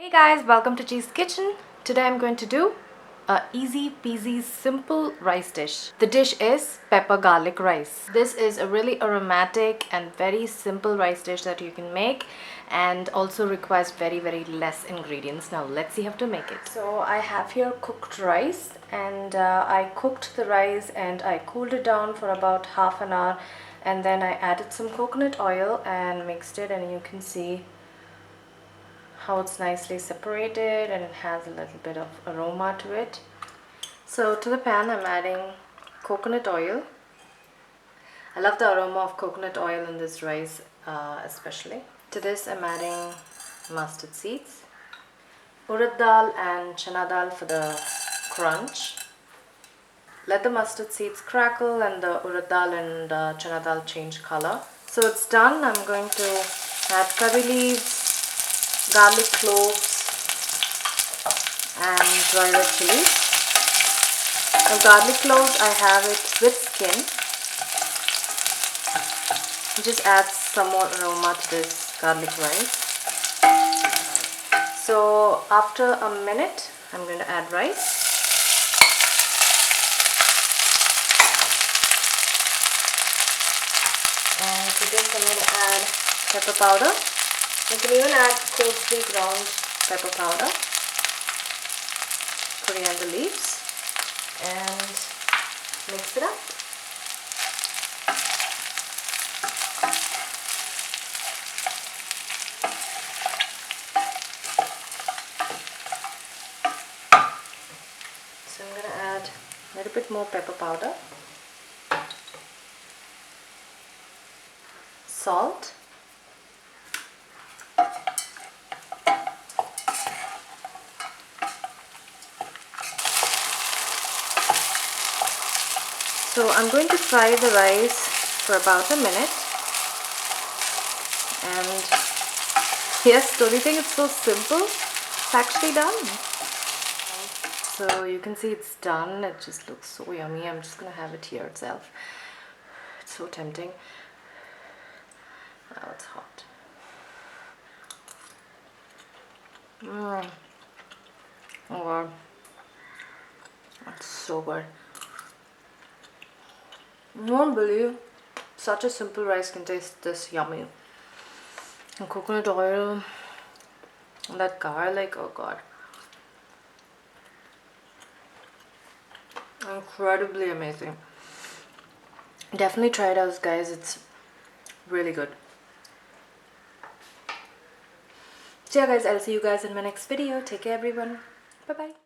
Hey guys, welcome to Cheese Kitchen. Today I'm going to do a easy peasy simple rice dish. The dish is pepper garlic rice. This is a really aromatic and very simple rice dish that you can make and also requires very less ingredients. Now let's see how to make it. So I have here cooked rice and I cooked the rice and I cooled it down for about half an hour, and then I added some coconut oil and mixed it, and you can see how it's nicely separated and it has a little bit of aroma to it. So to the pan I'm adding coconut oil. I love the aroma of coconut oil in this rice especially. To this I'm adding mustard seeds, Urad Dal and Chana Dal for the crunch. Let the mustard seeds crackle and the Urad Dal and Chana Dal change color. So it's done. I'm going to add curry leaves, garlic cloves and dry red chilies. Now garlic cloves, I have it with skin. It just adds some more aroma to this garlic rice. So after a minute I'm going to add rice. And to this I'm going to add pepper powder. You can even add coarsely ground pepper powder, coriander leaves, and mix it up. So I'm going to add a little bit more pepper powder, salt, so I'm going to fry the rice for about a minute, and yes, don't you think it's so simple? It's actually done. So you can see it's done. It just looks so yummy. I'm just gonna have it here itself. It's so tempting. Now it's hot. Oh god, that's so good. You won't believe such a simple rice can taste this yummy. And coconut oil and that garlic, oh god. Incredibly amazing. Definitely try it out, guys. It's really good. So yeah guys, I'll see you guys in my next video. Take care everyone. Bye bye.